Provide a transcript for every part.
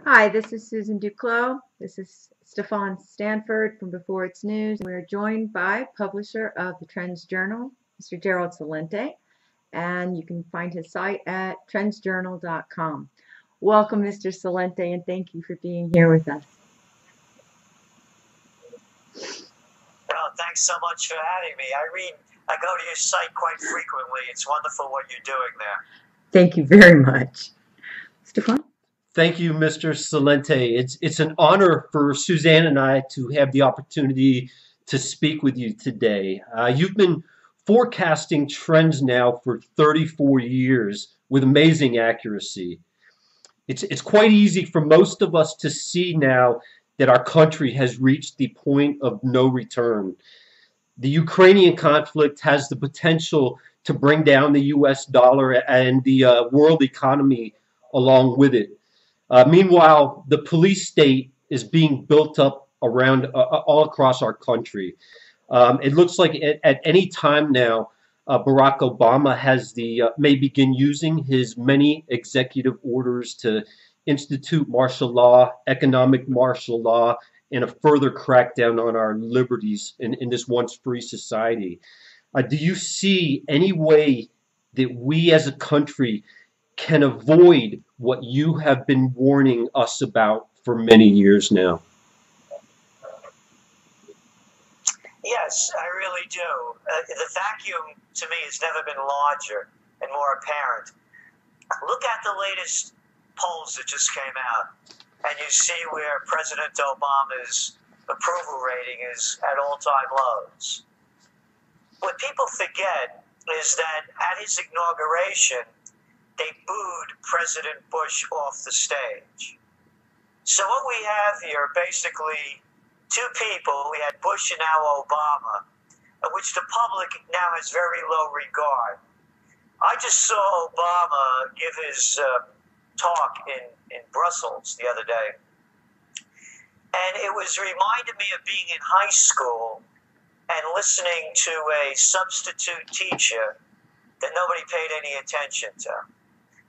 Hi, this is Susan Duclos. This is Stefan Stanford from Before It's News. We're joined by publisher of the Trends Journal, Mr. Gerald Celente, and you can find his site at trendsjournal.com. Welcome, Mr. Celente, and thank you for being here with us. Well, thanks so much for having me. I go to your site quite frequently. It's wonderful what you're doing there. Thank you very much. Stefan? Thank you, Mr. Celente. It's an honor for Suzanne and I to have the opportunity to speak with you today. You've been forecasting trends now for 34 years with amazing accuracy. It's quite easy for most of us to see now that our country has reached the point of no return. The Ukrainian conflict has the potential to bring down the US dollar and the world economy along with it. Meanwhile, the police state is being built up around all across our country. It looks like at any time now, Barack Obama may begin using his many executive orders to institute martial law, economic martial law, and a further crackdown on our liberties in this once free society. Do you see any way that we as a country can avoid what you have been warning us about for many years now? Yes, I really do. The vacuum, to me, has never been larger and more apparent. Look at the latest polls that just came out, and you see where President Obama's approval rating is at all-time lows. What people forget is that at his inauguration, they booed President Bush off the stage. So what we have here are basically two people. We had Bush and now Obama, which the public now has very low regard. I just saw Obama give his talk in Brussels the other day, and it was reminded me of being in high school and listening to a substitute teacher that nobody paid any attention to.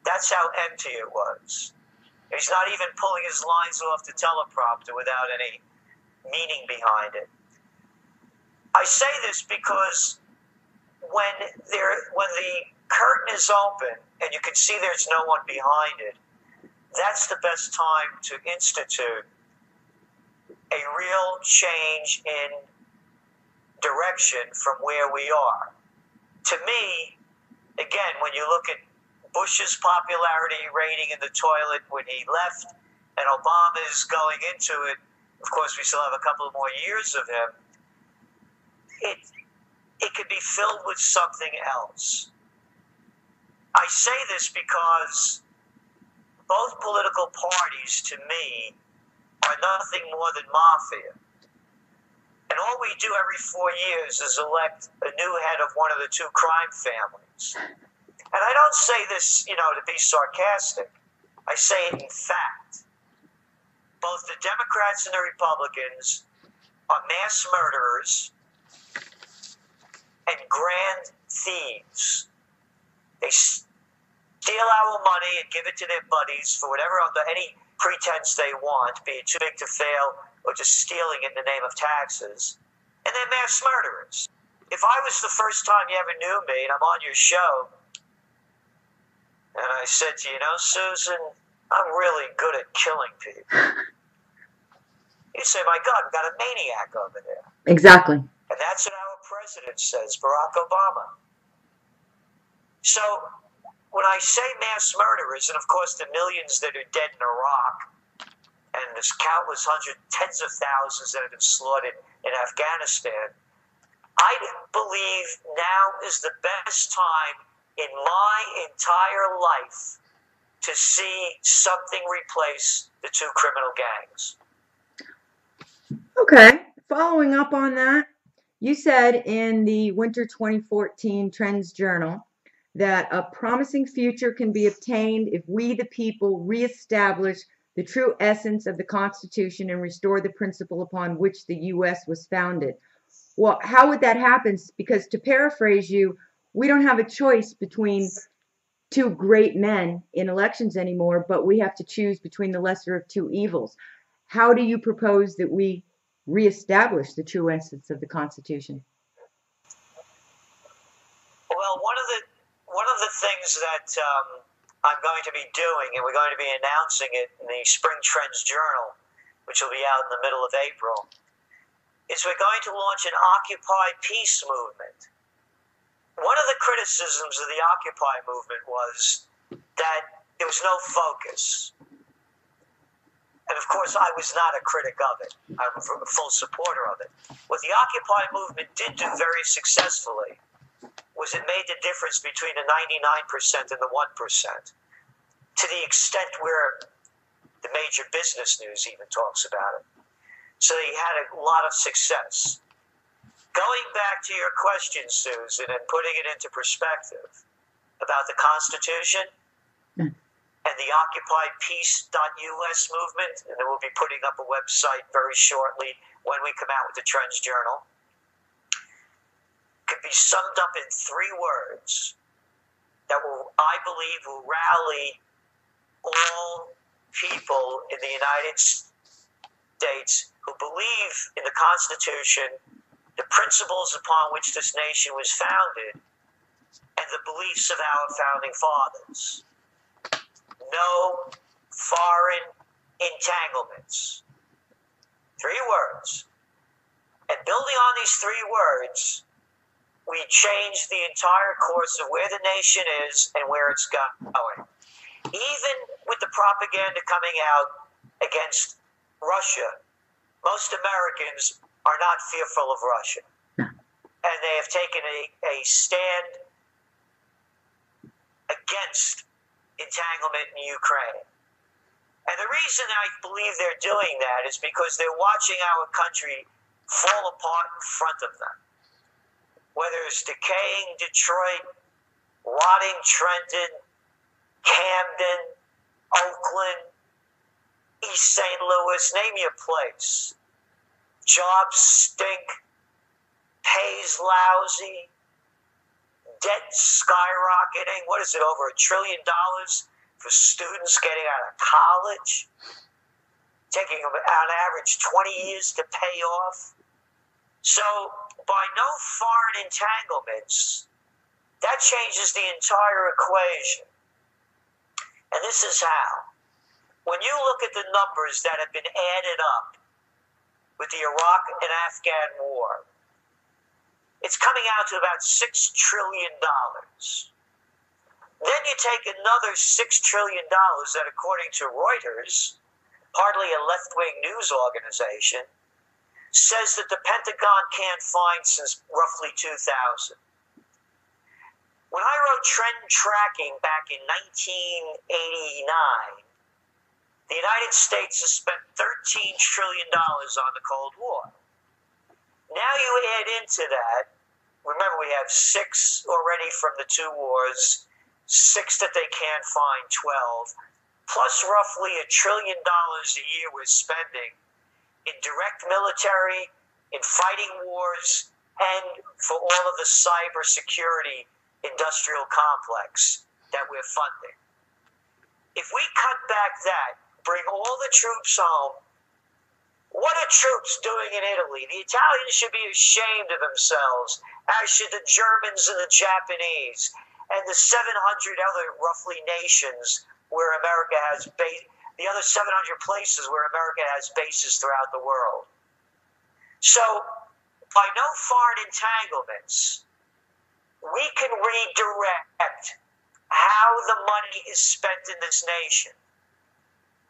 That's how empty it was. He's not even pulling his lines off the teleprompter without any meaning behind it. I say this because when the curtain is open and you can see there's no one behind it, that's the best time to institute a real change in direction from where we are. To me, again, when you look at Bush's popularity rating in the toilet when he left, and Obama's going into it, of course we still have a couple of more years of him, it could be filled with something else. I say this because both political parties, to me, are nothing more than mafia. And all we do every 4 years is elect a new head of one of the two crime families. And I don't say this, to be sarcastic. I say it in fact. Both the Democrats and the Republicans are mass murderers and grand thieves. They steal our money and give it to their buddies for whatever, under any pretense they want, be it too big to fail or just stealing in the name of taxes. And they're mass murderers. If I was the first time you ever knew me and I'm on your show, and I said to you, Susan, I'm really good at killing people, you'd say, my God, we've got a maniac over there. Exactly. And that's what our president says, Barack Obama. So when I say mass murderers, and of course the millions that are dead in Iraq, and there's countless tens of thousands that have been slaughtered in Afghanistan, I believe now is the best time in my entire life to see something replace the two criminal gangs. Okay, following up on that, you said in the winter 2014 Trends Journal that a promising future can be obtained if we, the people, reestablish the true essence of the Constitution and restore the principle upon which the U.S. was founded. Well, how would that happen? Because to paraphrase you, we don't have a choice between two great men in elections anymore, but we have to choose between the lesser of two evils. How do you propose that we reestablish the true essence of the Constitution? Well, one of the things that I'm going to be doing, and we're going to be announcing it in the Spring Trends Journal, which will be out in the middle of April, is we're going to launch an Occupy Peace movement. One of the criticisms of the Occupy movement was that there was no focus. And of course, I was not a critic of it. I'm a full supporter of it. What the Occupy movement did do very successfully was it made the difference between the 99% and the 1%, to the extent where the major business news even talks about it. So they had a lot of success. Going back to your question, Susan, and putting it into perspective about the Constitution and the OccupyPeace.us movement, and then we'll be putting up a website very shortly when we come out with the Trends Journal, could be summed up in three words that will, I believe, will rally all people in the United States who believe in the Constitution, the principles upon which this nation was founded, and the beliefs of our founding fathers. No foreign entanglements. Three words. And building on these three words, we change the entire course of where the nation is and where it's going. Even with the propaganda coming out against Russia, most Americans are not fearful of Russia. And they have taken a stand against entanglement in Ukraine. And the reason I believe they're doing that is because they're watching our country fall apart in front of them. Whether it's decaying Detroit, rotting Trenton, Camden, Oakland, East St. Louis, name your place. Jobs stink, pays lousy, debt skyrocketing. What is it, over $1 trillion for students getting out of college? Taking them on average 20 years to pay off. So, by no foreign entanglements, that changes the entire equation. And this is how. When you look at the numbers that have been added up with the Iraq and Afghan war, it's coming out to about $6 trillion. Then you take another $6 trillion that, according to Reuters, hardly a left-wing news organization, says that the Pentagon can't find since roughly 2000. When I wrote Trend Tracking back in 1989, the United States has spent $13 trillion on the Cold War. Now you add into that, remember we have 6 already from the 2 wars, 6 that they can't find, 12, plus roughly $1 trillion a year we're spending in direct military, in fighting wars, and for all of the cybersecurity industrial complex that we're funding. If we cut back that, bring all the troops home, what are troops doing in Italy? The Italians should be ashamed of themselves, as should the Germans and the Japanese, and the 700 other roughly nations where America has the other 700 places where America has bases throughout the world. So, by no foreign entanglements, we can redirect how the money is spent in this nation.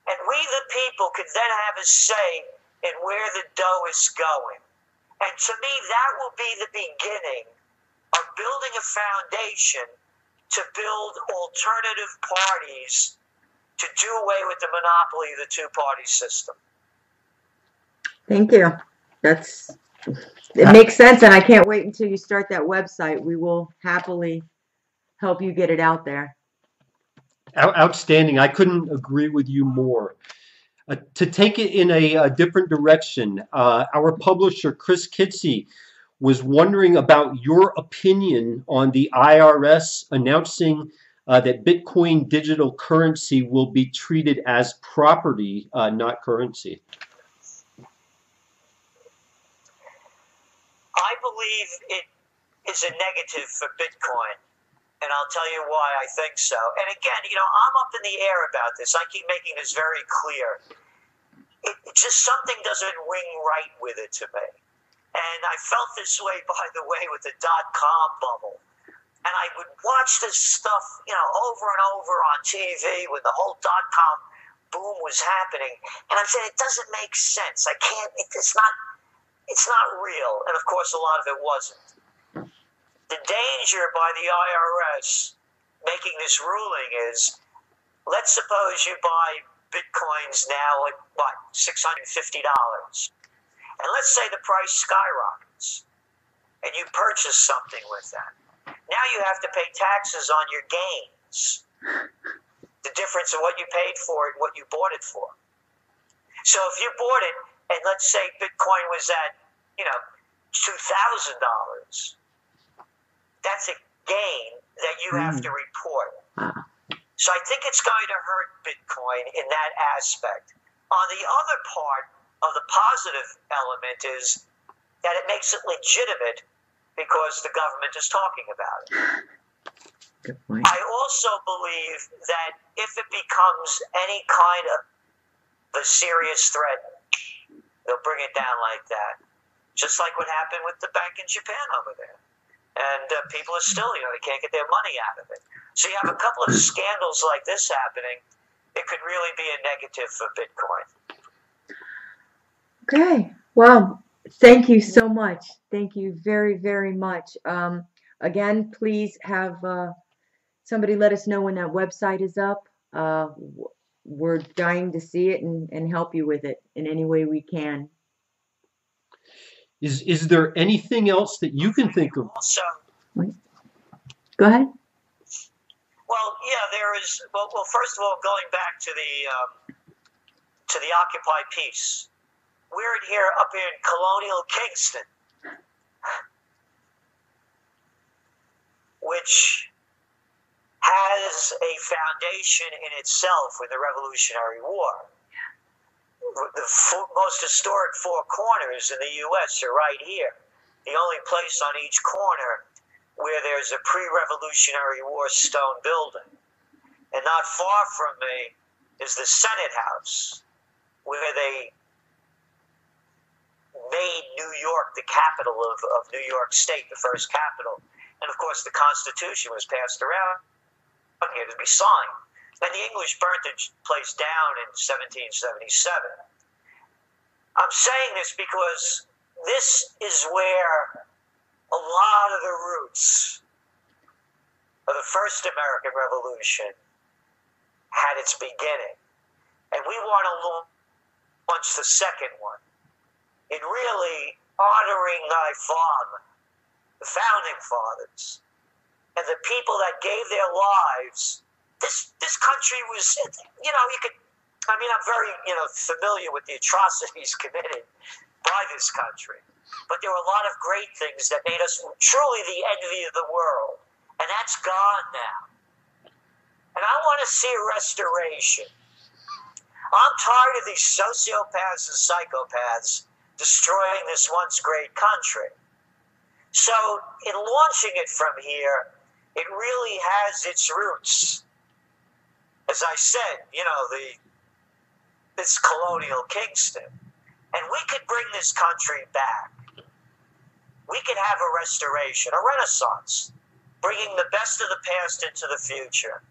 And we, the people, could then have a say in where the dough is going. And to me, that will be the beginning of building a foundation to build alternative parties to do away with the monopoly of the two-party system. Thank you. It makes sense, and I can't wait until you start that website. We will happily help you get it out there. Outstanding. I couldn't agree with you more. To take it in a different direction, our publisher, Chris Kitsey, was wondering about your opinion on the IRS announcing that Bitcoin digital currency will be treated as property, not currency? I believe it is a negative for Bitcoin, and I'll tell you why I think so. And again, I'm up in the air about this. I keep making this very clear. It just something doesn't ring right with it to me. And I felt this way, by the way, with the dot-com bubble. And I would watch this stuff, over and over on TV when the whole dot-com boom was happening. And I'm saying, it doesn't make sense. I can't, it's not real. And of course, a lot of it wasn't. The danger by the IRS making this ruling is, let's suppose you buy Bitcoins now at, $650. And let's say the price skyrockets and you purchase something with that. Now you have to pay taxes on your gains, the difference of what you paid for it and what you bought it for. So if you bought it, and let's say Bitcoin was at, $2,000, that's a gain that you have to report. So I think it's going to hurt Bitcoin in that aspect. On the other part of the positive element is that it makes it legitimate because the government is talking about it. Good point. I also believe that if it becomes any kind of a serious threat, they'll bring it down like that. Just like what happened with the bank in Japan over there. And people are still, they can't get their money out of it. So you have a couple of scandals like this happening. It could really be a negative for Bitcoin. Okay. Well, thank you so much. Thank you very, very much. Again, please have somebody let us know when that website is up. We're dying to see it and help you with it in any way we can. Is there anything else that you can think of? Also, Wait. Go ahead. well, yeah, there is. Well, first of all, going back to the Occupy piece, we're here up here in colonial Kingston, which has a foundation in itself with the Revolutionary War. The most historic four corners in the U.S. are right here. The only place on each corner where there's a pre-Revolutionary War stone building. And not far from me is the Senate House, where they made New York the capital of New York State, the first capital. And of course, the Constitution was passed around here to be signed. And the English burnt the place down in 1777. I'm saying this because this is where a lot of the roots of the first American Revolution had its beginning. And we want to launch the second one in really honoring thy father, the founding fathers, and the people that gave their lives. This country was, I'm very, familiar with the atrocities committed by this country. But there were a lot of great things that made us truly the envy of the world. And that's gone now. And I want to see a restoration. I'm tired of these sociopaths and psychopaths destroying this once great country. So in launching it from here, it really has its roots. As I said, this colonial Kingston. And we could bring this country back. We could have a restoration, a renaissance, bringing the best of the past into the future.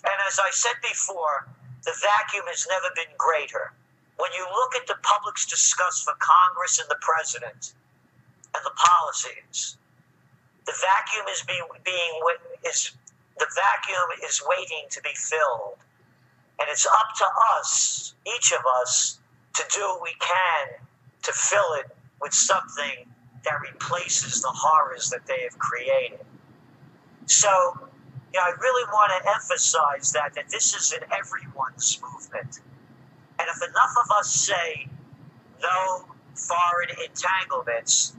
And as I said before, the vacuum has never been greater. When you look at the public's disgust for Congress and the president and the policies, the vacuum is waiting to be filled. And it's up to us, each of us, to do what we can to fill it with something that replaces the horrors that they have created. So, I really want to emphasize that this is an everyone's movement. And if enough of us say no foreign entanglements,